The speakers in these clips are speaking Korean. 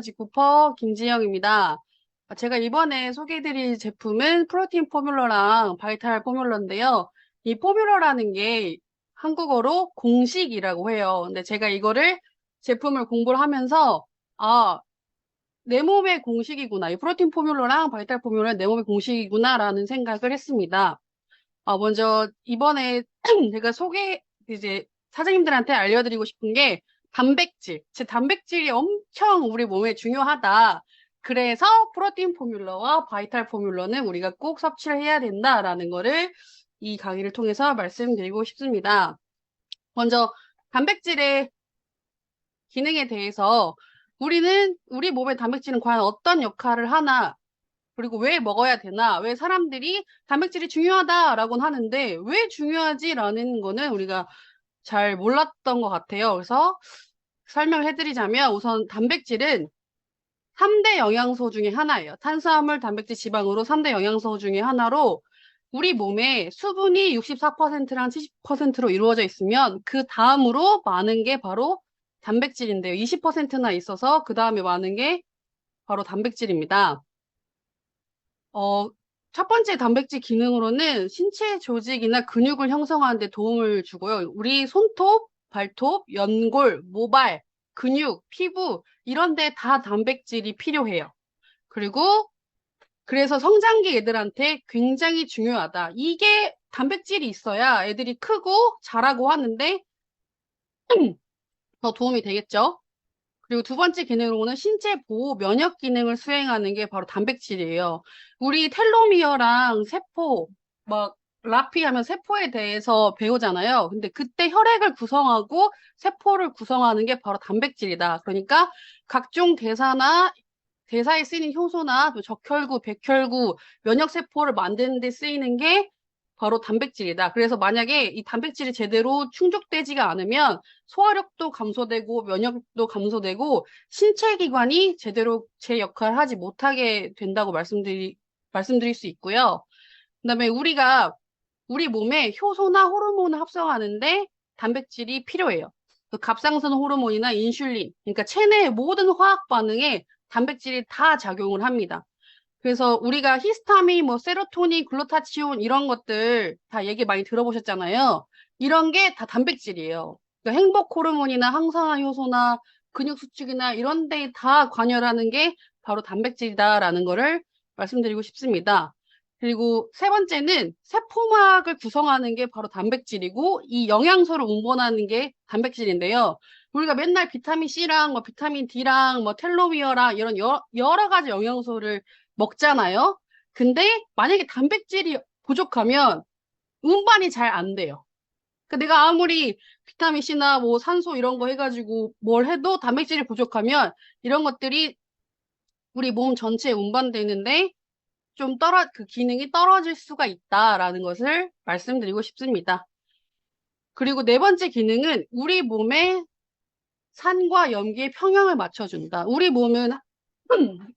지구퍼 김지영입니다. 제가 이번에 소개해드릴 제품은 프로틴 포뮬러랑 바이탈 포뮬러인데요. 이 포뮬러라는 게 한국어로 공식이라고 해요. 근데 제가 이거를 제품을 공부를 하면서 내 몸의 공식이구나. 이 프로틴 포뮬러랑 바이탈 포뮬러는 내 몸의 공식이구나 라는 생각을 했습니다. 먼저 이번에 제가 이제 사장님들한테 알려드리고 싶은 게 단백질. 제 단백질이 엄청 우리 몸에 중요하다. 그래서 프로틴 포뮬러와 바이탈 포뮬러는 우리가 꼭 섭취를 해야 된다라는 거를 이 강의를 통해서 말씀드리고 싶습니다. 먼저 단백질의 기능에 대해서 우리 몸의 단백질은 과연 어떤 역할을 하나, 그리고 왜 먹어야 되나, 왜 사람들이 단백질이 중요하다라고는 하는데 왜 중요하지라는 거는 우리가 잘 몰랐던 것 같아요. 그래서 설명을 해드리자면 우선 단백질은 3대 영양소 중에 하나예요. 탄수화물, 단백질, 지방으로 3대 영양소 중에 하나로 우리 몸에 수분이 64%랑 70%로 이루어져 있으면 그 다음으로 많은 게 바로 단백질인데요. 20%나 있어서 그 다음에 많은 게 바로 단백질입니다. 첫 번째 단백질 기능으로는 신체 조직이나 근육을 형성하는 데 도움을 주고요. 우리 손톱, 발톱, 연골, 모발, 근육, 피부 이런 데 다 단백질이 필요해요. 그리고 그래서 성장기 애들한테 굉장히 중요하다. 이게 단백질이 있어야 애들이 크고 자라고 하는데 더 도움이 되겠죠. 그리고 두 번째 기능으로는 신체 보호 면역 기능을 수행하는 게 바로 단백질이에요. 우리 텔로미어랑 세포, 막 라피 하면 세포에 대해서 배우잖아요. 근데 그때 혈액을 구성하고 세포를 구성하는 게 바로 단백질이다. 그러니까 각종 대사에 쓰이는 효소나 또 적혈구, 백혈구, 면역세포를 만드는 데 쓰이는 게 바로 단백질이다. 그래서 만약에 이 단백질이 제대로 충족되지가 않으면 소화력도 감소되고 면역도 감소되고 신체 기관이 제대로 제 역할을 하지 못하게 된다고 말씀드릴 수 있고요. 그다음에 우리 몸에 효소나 호르몬을 합성하는데 단백질이 필요해요. 그 갑상선 호르몬이나 인슐린, 그러니까 체내의 모든 화학 반응에 단백질이 다 작용을 합니다. 그래서 우리가 히스타민, 뭐 세로토닌, 글루타치온 이런 것들 다 얘기 많이 들어보셨잖아요. 이런 게 다 단백질이에요. 그러니까 행복 호르몬이나 항산화 효소나 근육 수축이나 이런 데 다 관여하는 게 바로 단백질이다라는 거를 말씀드리고 싶습니다. 그리고 세 번째는 세포막을 구성하는 게 바로 단백질이고 이 영양소를 운반하는 게 단백질인데요. 우리가 맨날 비타민 C랑 뭐 비타민 D랑 뭐 텔로미어랑 이런 여러 가지 영양소를 먹잖아요. 근데 만약에 단백질이 부족하면 운반이 잘 안 돼요. 그러니까 내가 아무리 비타민 C나 뭐 산소 이런 거 해가지고 뭘 해도 단백질이 부족하면 이런 것들이 우리 몸 전체에 운반되는데 그 기능이 떨어질 수가 있다라는 것을 말씀드리고 싶습니다. 그리고 네 번째 기능은 우리 몸의 산과 염기의 평형을 맞춰준다. 우리 몸은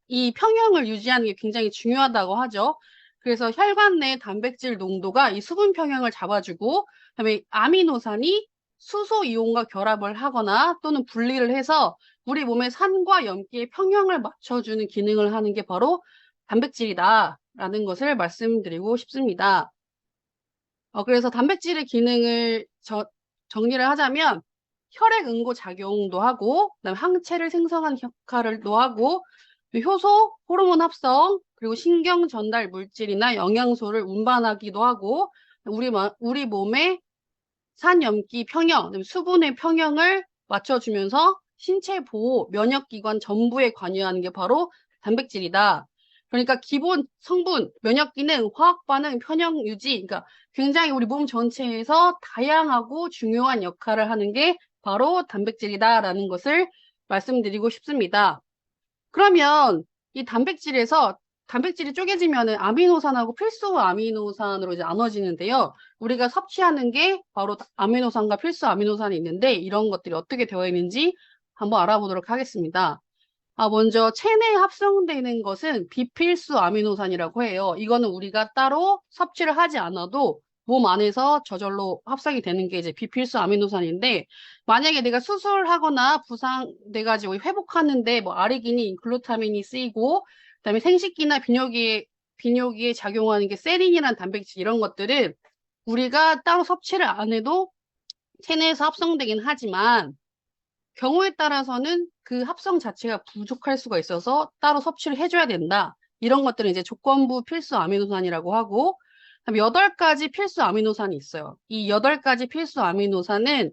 이 평형을 유지하는 게 굉장히 중요하다고 하죠. 그래서 혈관 내 단백질 농도가 이 수분 평형을 잡아주고, 그다음에 아미노산이 수소 이온과 결합을 하거나 또는 분리를 해서 우리 몸의 산과 염기의 평형을 맞춰주는 기능을 하는 게 바로 단백질이다라는 것을 말씀드리고 싶습니다. 그래서 단백질의 기능을 정리를 하자면 혈액 응고 작용도 하고, 그다음에 항체를 생성하는 역할을도 하고, 효소, 호르몬 합성, 그리고 신경 전달 물질이나 영양소를 운반하기도 하고, 우리 몸의 산염기 평형, 수분의 평형을 맞춰주면서 신체 보호, 면역기관 전부에 관여하는 게 바로 단백질이다. 그러니까 기본 성분, 면역기능, 화학반응, 편형 유지, 그러니까 굉장히 우리 몸 전체에서 다양하고 중요한 역할을 하는 게 바로 단백질이다라는 것을 말씀드리고 싶습니다. 그러면 이 단백질이 쪼개지면은 아미노산하고 필수 아미노산으로 이제 나눠지는데요. 우리가 섭취하는 게 바로 아미노산과 필수 아미노산이 있는데 이런 것들이 어떻게 되어 있는지 한번 알아보도록 하겠습니다. 먼저 체내에 합성되는 것은 비필수 아미노산이라고 해요. 이거는 우리가 따로 섭취를 하지 않아도 몸 안에서 저절로 합성이 되는 게 이제 비필수 아미노산인데, 만약에 내가 수술하거나 부상돼가지고 회복하는데 뭐 아르기닌, 글루타민이 쓰이고, 그다음에 생식기나 비뇨기에 작용하는 게 세린이라는 단백질 이런 것들은 우리가 따로 섭취를 안 해도 체내에서 합성되긴 하지만 경우에 따라서는 그 합성 자체가 부족할 수가 있어서 따로 섭취를 해줘야 된다. 이런 것들은 이제 조건부 필수 아미노산이라고 하고, 그다음에 8가지 필수 아미노산이 있어요. 이 8가지 필수 아미노산은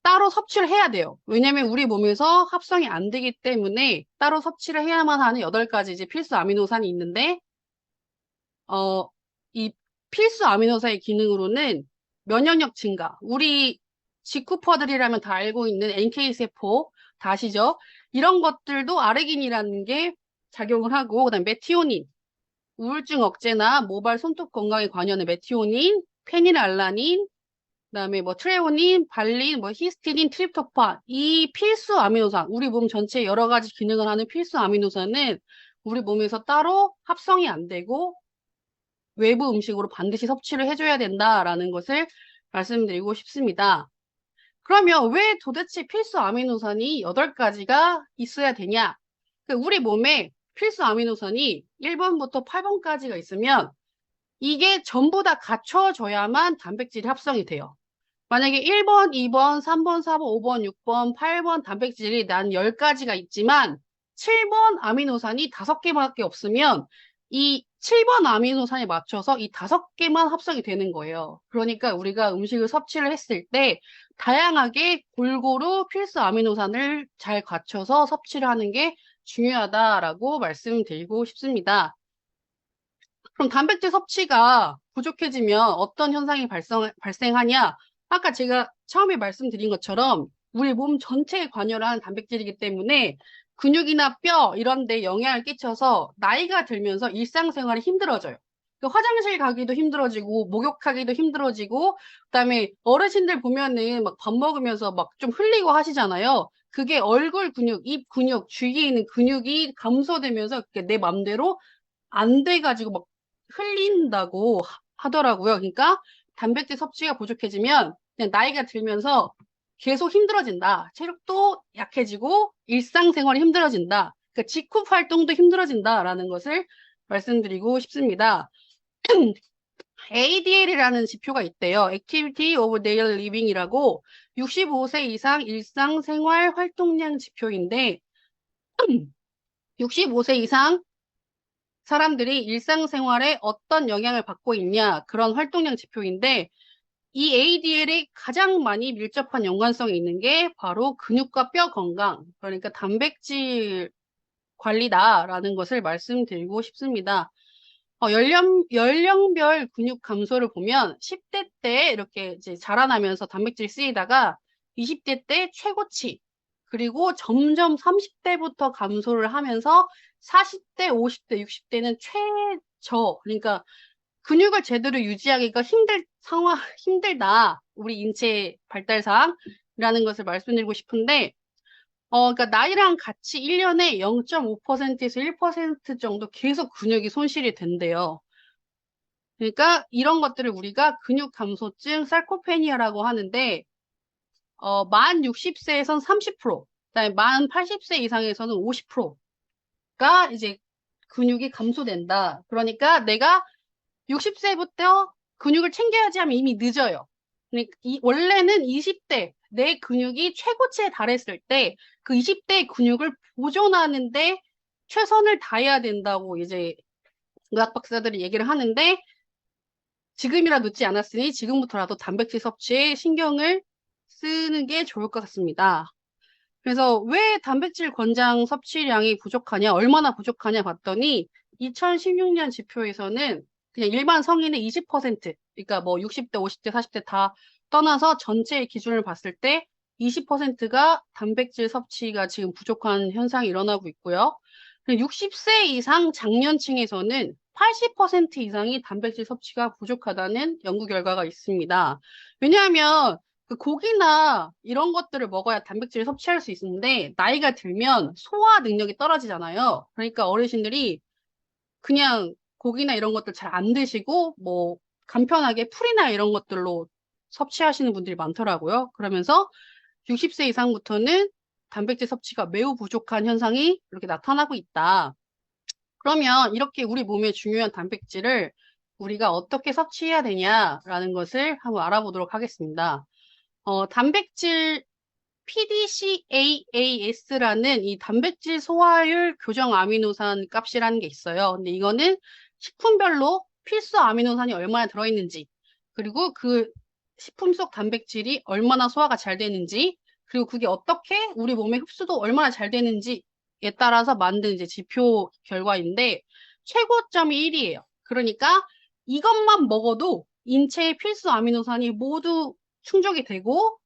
따로 섭취를 해야 돼요. 왜냐면 우리 몸에서 합성이 안 되기 때문에 따로 섭취를 해야만 하는 8가지 이제 필수 아미노산이 있는데, 이 필수 아미노산의 기능으로는 면역력 증가, 우리 직후퍼들이라면 다 알고 있는 NK세포, 다 아시죠? 이런 것들도 아르기닌이라는 게 작용을 하고, 그다음에 메티오닌, 우울증 억제나 모발 손톱 건강에 관여하는 메티오닌, 페닐알라닌, 그다음에 뭐 트레오닌, 발린, 뭐 히스티딘, 트립토판, 이 필수 아미노산, 우리 몸 전체에 여러 가지 기능을 하는 필수 아미노산은 우리 몸에서 따로 합성이 안 되고 외부 음식으로 반드시 섭취를 해줘야 된다라는 것을 말씀드리고 싶습니다. 그러면 왜 도대체 필수 아미노산이 8가지가 있어야 되냐? 우리 몸에 필수 아미노산이 1번부터 8번까지가 있으면 이게 전부 다 갖춰져야만 단백질이 합성이 돼요. 만약에 1번, 2번, 3번, 4번, 5번, 6번, 8번 단백질이 난 10가지가 있지만 7번 아미노산이 5개밖에 없으면 이 7번 아미노산에 맞춰서 이 5개만 합성이 되는 거예요. 그러니까 우리가 음식을 섭취를 했을 때 다양하게 골고루 필수 아미노산을 잘 갖춰서 섭취를 하는 게 중요하다라고 말씀드리고 싶습니다. 그럼 단백질 섭취가 부족해지면 어떤 현상이 발생하냐? 아까 제가 처음에 말씀드린 것처럼 우리 몸 전체에 관여를 하는 단백질이기 때문에 근육이나 뼈 이런 데 영향을 끼쳐서 나이가 들면서 일상생활이 힘들어져요. 화장실 가기도 힘들어지고 목욕하기도 힘들어지고 그다음에 어르신들 보면은 막 밥 먹으면서 막 좀 흘리고 하시잖아요. 그게 얼굴 근육, 입 근육, 주위에 있는 근육이 감소되면서 내 맘대로 안 돼가지고 막 흘린다고 하더라고요. 그러니까 단백질 섭취가 부족해지면 그냥 나이가 들면서 계속 힘들어진다. 체력도 약해지고 일상생활이 힘들어진다. 그러니까 직후 활동도 힘들어진다라는 것을 말씀드리고 싶습니다. ADL이라는 지표가 있대요. Activity of Daily Living이라고 65세 이상 일상생활 활동량 지표인데 65세 이상 사람들이 일상생활에 어떤 영향을 받고 있냐 그런 활동량 지표인데 이 ADL에 가장 많이 밀접한 연관성이 있는 게 바로 근육과 뼈 건강, 그러니까 단백질 관리다라는 것을 말씀드리고 싶습니다. 연령별 근육 감소를 보면 10대 때 이렇게 이제 자라나면서 단백질이 쓰이다가 20대 때 최고치, 그리고 점점 30대부터 감소를 하면서 40대, 50대, 60대는 최저, 그러니까 근육을 제대로 유지하기가 힘들다. 우리 인체 발달상이라는 것을 말씀드리고 싶은데, 그러니까 나이랑 같이 1년에 0.5%에서 1% 정도 계속 근육이 손실이 된대요. 그러니까 이런 것들을 우리가 근육 감소증, sarcopenia라고 하는데, 만 60세에선 30%, 그다음에 만 80세 이상에서는 50%가 이제 근육이 감소된다. 그러니까 내가 60세부터 근육을 챙겨야지 하면 이미 늦어요. 그러니까 원래는 20대 내 근육이 최고치에 달했을 때 그 20대의 근육을 보존하는데 최선을 다해야 된다고 이제 의학 박사들이 얘기를 하는데 지금이라 늦지 않았으니 지금부터라도 단백질 섭취에 신경을 쓰는 게 좋을 것 같습니다. 그래서 왜 단백질 권장 섭취량이 부족하냐, 얼마나 부족하냐 봤더니 2016년 지표에서는 그냥 일반 성인의 20%, 그러니까 뭐 60대, 50대, 40대 다 떠나서 전체의 기준을 봤을 때 20%가 단백질 섭취가 지금 부족한 현상이 일어나고 있고요. 60세 이상 장년층에서는 80% 이상이 단백질 섭취가 부족하다는 연구 결과가 있습니다. 왜냐하면 그 고기나 이런 것들을 먹어야 단백질을 섭취할 수 있는데 나이가 들면 소화 능력이 떨어지잖아요. 그러니까 어르신들이 그냥 고기나 이런 것들 잘 안 드시고 뭐 간편하게 풀이나 이런 것들로 섭취하시는 분들이 많더라고요. 그러면서 60세 이상부터는 단백질 섭취가 매우 부족한 현상이 이렇게 나타나고 있다. 그러면 이렇게 우리 몸에 중요한 단백질을 우리가 어떻게 섭취해야 되냐라는 것을 한번 알아보도록 하겠습니다. 단백질 PDCAAS라는 이 단백질 소화율 교정 아미노산 값이라는 게 있어요. 근데 이거는 식품별로 필수 아미노산이 얼마나 들어있는지, 그리고 그 식품 속 단백질이 얼마나 소화가 잘 되는지, 그리고 그게 어떻게 우리 몸에 흡수도 얼마나 잘 되는지에 따라서 만든 이제 지표 결과인데 최고점이 1이에요. 그러니까 이것만 먹어도 인체의 필수 아미노산이 모두 충족이 되고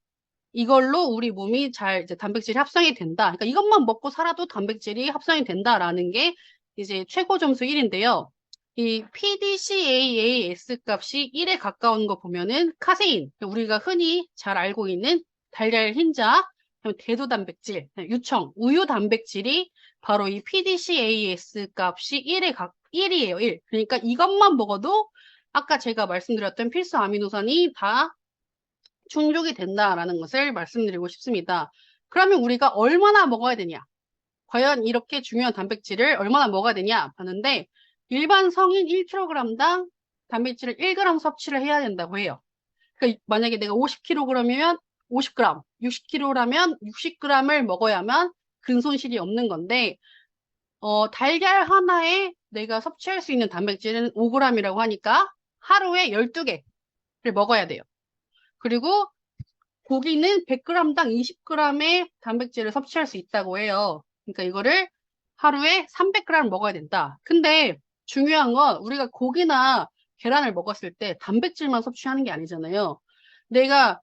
이걸로 우리 몸이 잘 이제 단백질이 합성이 된다. 그러니까 이것만 먹고 살아도 단백질이 합성이 된다라는 게 이제 최고 점수 1인데요. 이 PDCAAS 값이 1에 가까운 거 보면은 카세인, 우리가 흔히 잘 알고 있는 달걀 흰자, 대두 단백질, 유청, 우유 단백질이 바로 이 PDCAS 값이 1이에요, 1. 그러니까 이것만 먹어도 아까 제가 말씀드렸던 필수 아미노산이 다 충족이 된다라는 것을 말씀드리고 싶습니다. 그러면 우리가 얼마나 먹어야 되냐? 과연 이렇게 중요한 단백질을 얼마나 먹어야 되냐? 하는데 일반 성인 1kg당 단백질을 1g 섭취를 해야 된다고 해요. 그러니까 만약에 내가 50kg이면 50g, 60kg라면 60g을 먹어야만 근손실이 없는 건데 달걀 하나에 내가 섭취할 수 있는 단백질은 5g이라고 하니까 하루에 12개를 먹어야 돼요. 그리고 고기는 100g당 20g의 단백질을 섭취할 수 있다고 해요. 그러니까 이거를 하루에 300g 먹어야 된다. 근데 중요한 건 우리가 고기나 계란을 먹었을 때 단백질만 섭취하는 게 아니잖아요. 내가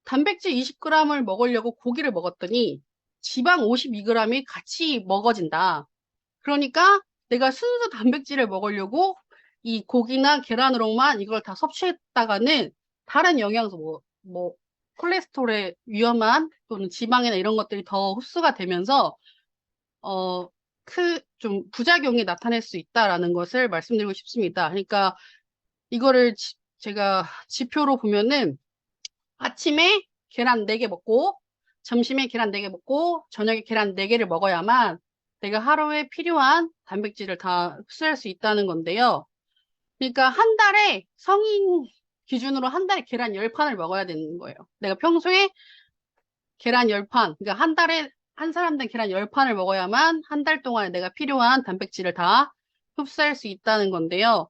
단백질 20g을 먹으려고 고기를 먹었더니 지방 52g이 같이 먹어진다. 그러니까 내가 순수 단백질을 먹으려고 이 고기나 계란으로만 이걸 다 섭취했다가는 다른 영양소, 콜레스테롤의 위험한 또는 지방이나 이런 것들이 더 흡수가 되면서 좀 부작용이 나타날 수 있다라는 것을 말씀드리고 싶습니다. 그러니까 이거를 제가 지표로 보면은 아침에 계란 4개 먹고 점심에 계란 4개 먹고 저녁에 계란 4개를 먹어야만 내가 하루에 필요한 단백질을 다 흡수할 수 있다는 건데요. 그러니까 한 달에 성인 기준으로 한 달에 계란 10판을 먹어야 되는 거예요. 내가 평소에 계란 10판, 그러니까 한 달에 한 사람당 계란 10판을 먹어야만 한 달 동안에 내가 필요한 단백질을 다 흡수할 수 있다는 건데요.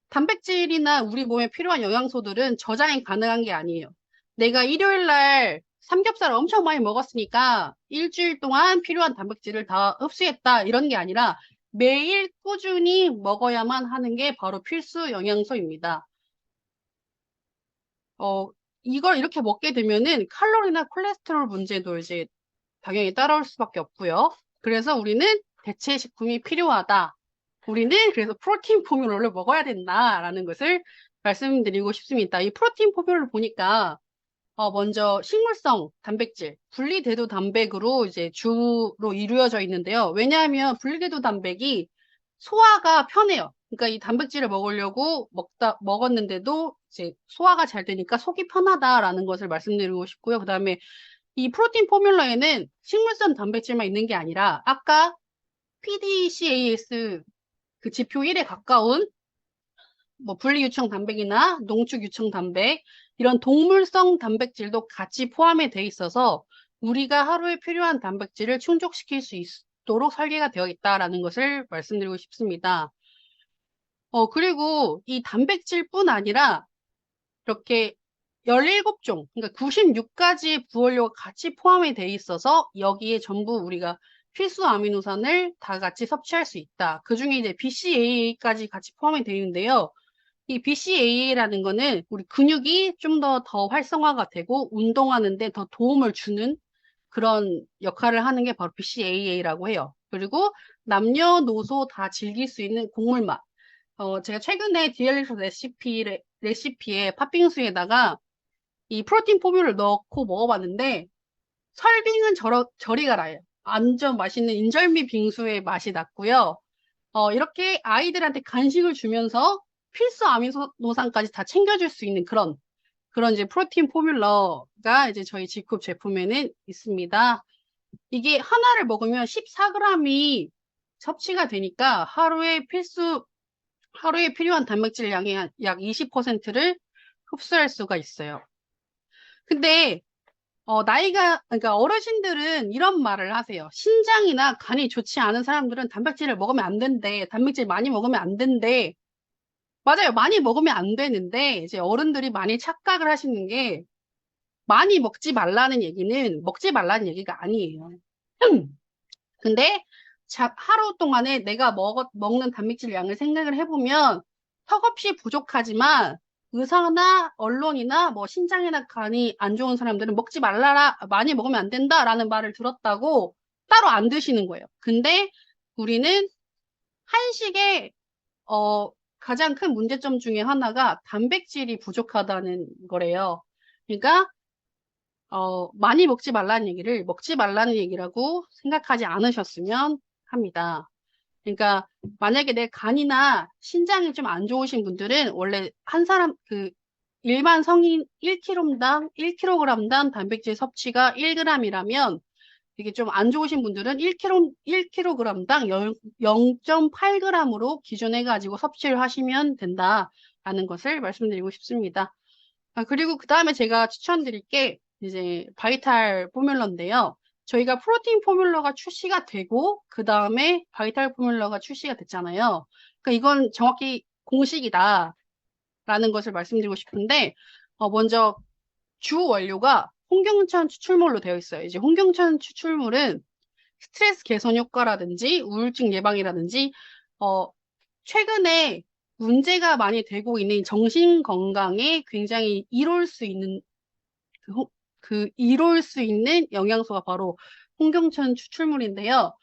단백질이나 우리 몸에 필요한 영양소들은 저장이 가능한 게 아니에요. 내가 일요일 날 삼겹살을 엄청 많이 먹었으니까 일주일 동안 필요한 단백질을 다 흡수했다 이런 게 아니라 매일 꾸준히 먹어야만 하는 게 바로 필수 영양소입니다. 이걸 이렇게 먹게 되면은 칼로리나 콜레스테롤 문제도 이제 당연히 따라올 수밖에 없고요. 그래서 우리는 대체 식품이 필요하다. 우리는 그래서 프로틴 포뮬러를 먹어야 된다라는 것을 말씀드리고 싶습니다. 이 프로틴 포뮬러를 보니까 먼저 식물성 단백질, 분리대도 단백으로 이제 주로 이루어져 있는데요. 왜냐하면 분리대도 단백이 소화가 편해요. 그러니까 이 단백질을 먹으려고 먹었는데도 이제 소화가 잘 되니까 속이 편하다라는 것을 말씀드리고 싶고요. 그 다음에 이 프로틴 포뮬러에는 식물성 단백질만 있는 게 아니라 아까 PDCAS 그 지표 1에 가까운 분리유청 단백이나 농축유청 단백 이런 동물성 단백질도 같이 포함이 돼 있어서 우리가 하루에 필요한 단백질을 충족시킬 수 있도록 설계가 되어 있다라는 것을 말씀드리고 싶습니다. 그리고 이 단백질뿐 아니라 이렇게 17종, 그러니까 96가지 부원료가 같이 포함이 돼 있어서 여기에 전부 우리가 필수 아미노산을 다 같이 섭취할 수 있다. 그 중에 이제 BCAA까지 같이 포함이 되어 있는데요. 이 BCAA라는 거는 우리 근육이 좀 더 활성화가 되고 운동하는데 더 도움을 주는 그런 역할을 하는 게 바로 BCAA라고 해요. 그리고 남녀노소 다 즐길 수 있는 곡물 맛. 제가 최근에 디얼리스 레시피에 팥빙수에다가 이 프로틴 포뮬을 넣고 먹어봤는데 설빙은 저리 가라요. 완전 맛있는 인절미 빙수의 맛이 났고요. 이렇게 아이들한테 간식을 주면서 필수 아미노산까지 다 챙겨줄 수 있는 그런 이제 프로틴 포뮬러가 이제 저희 G컵 제품에는 있습니다. 이게 하나를 먹으면 14g이 섭취가 되니까 하루에 필요한 단백질 양의 약 20%를 흡수할 수가 있어요. 근데 그러니까 어르신들은 이런 말을 하세요. 신장이나 간이 좋지 않은 사람들은 단백질을 먹으면 안 된대. 단백질 많이 먹으면 안 된대. 맞아요. 많이 먹으면 안 되는데, 이제 어른들이 많이 착각을 하시는 게, 많이 먹지 말라는 얘기는 먹지 말라는 얘기가 아니에요. 근데 하루 동안에 내가 먹는 단백질 양을 생각을 해보면 턱없이 부족하지만 의사나 언론이나 뭐 신장이나 간이 안 좋은 사람들은 먹지 말라라, 많이 먹으면 안 된다라는 말을 들었다고 따로 안 드시는 거예요. 근데 우리는 한식의 가장 큰 문제점 중에 하나가 단백질이 부족하다는 거래요. 그러니까 많이 먹지 말라는 얘기를 먹지 말라는 얘기라고 생각하지 않으셨으면 합니다. 그러니까 만약에 내 간이나 신장이 좀 안 좋으신 분들은 원래 한 사람 일반 성인 1kg당 단백질 섭취가 1g이라면 이게 좀 안 좋으신 분들은 1kg당 0.8g으로 기준해가지고 섭취를 하시면 된다라는 것을 말씀드리고 싶습니다. 그리고 그 다음에 제가 추천드릴 게 이제 바이탈 포뮬러인데요. 저희가 프로틴 포뮬러가 출시가 되고 그 다음에 바이탈 포뮬러가 출시가 됐잖아요. 그러니까 이건 정확히 공식이다라는 것을 말씀드리고 싶은데 먼저 주 원료가 홍경천 추출물로 되어 있어요. 이제 홍경천 추출물은 스트레스 개선 효과라든지 우울증 예방이라든지 최근에 문제가 많이 되고 있는 정신 건강에 굉장히 이로울 수 있는 이로울 수 있는 영양소가 바로 홍경천 추출물인데요.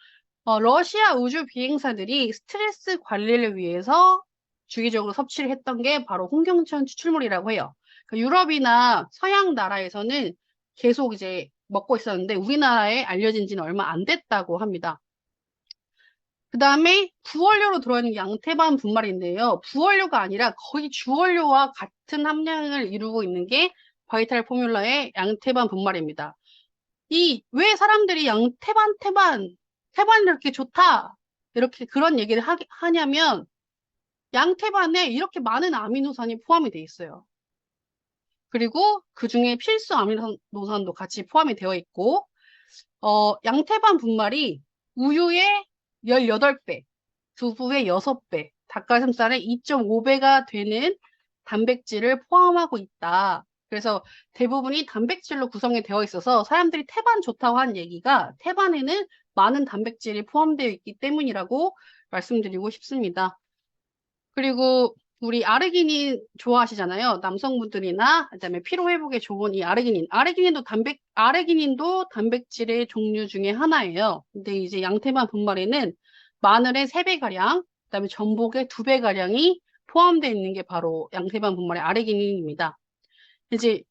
러시아 우주 비행사들이 스트레스 관리를 위해서 주기적으로 섭취를 했던 게 바로 홍경천 추출물이라고 해요. 그러니까 유럽이나 서양 나라에서는 계속 이제 먹고 있었는데 우리나라에 알려진 지는 얼마 안 됐다고 합니다. 그 다음에 부원료로 들어있는 양태반 분말인데요. 부원료가 아니라 거의 주원료와 같은 함량을 이루고 있는 게 바이탈 포뮬러의 양태반 분말입니다. 왜 사람들이 태반이 이렇게 좋다, 이렇게 그런 얘기를 하냐면, 양태반에 이렇게 많은 아미노산이 포함이 돼 있어요. 그리고 그 중에 필수 아미노산도 같이 포함이 되어 있고, 양태반 분말이 우유의 18배, 두부의 6배, 닭가슴살의 2.5배가 되는 단백질을 포함하고 있다. 그래서 대부분이 단백질로 구성이 되어 있어서 사람들이 태반 좋다고 하는 얘기가 태반에는 많은 단백질이 포함되어 있기 때문이라고 말씀드리고 싶습니다. 그리고 우리 아르기닌 좋아하시잖아요. 남성분들이나 그다음에 피로 회복에 좋은 이 아르기닌. 아르기닌도 단백질의 종류 중에 하나예요. 근데 이제 양태반 분말에는 마늘의 3배가량, 그다음에 전복의 2배가량이 포함되어 있는 게 바로 양태반 분말의 아르기닌입니다. 이제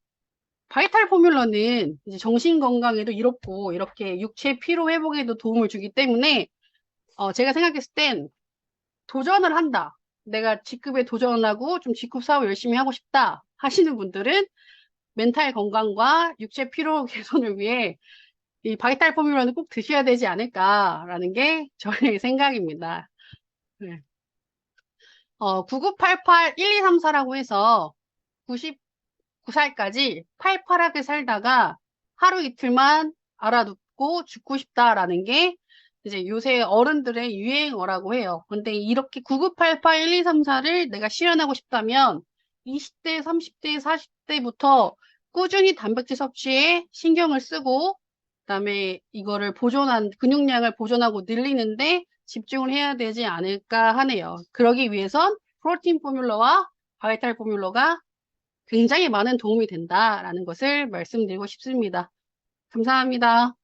바이탈 포뮬러는 이제 정신 건강에도 이롭고 이렇게 육체 피로 회복에도 도움을 주기 때문에 제가 생각했을 땐 도전을 한다. 내가 G급에 도전하고 좀 G급 사업 열심히 하고 싶다 하시는 분들은 멘탈 건강과 육체 피로 개선을 위해 이 바이탈 포뮬러는 꼭 드셔야 되지 않을까라는 게 저의 생각입니다. 네. 9988-1234라고 해서 99살까지 팔팔하게 살다가 하루 이틀만 알아눕고 죽고 싶다라는 게 이제 요새 어른들의 유행어라고 해요. 근데 이렇게 9988-1234를 내가 실현하고 싶다면 20대, 30대, 40대부터 꾸준히 단백질 섭취에 신경을 쓰고 그다음에 이거를 근육량을 보존하고 늘리는데 집중을 해야 되지 않을까 하네요. 그러기 위해선 프로틴 포뮬러와 바이탈 포뮬러가 굉장히 많은 도움이 된다라는 것을 말씀드리고 싶습니다. 감사합니다.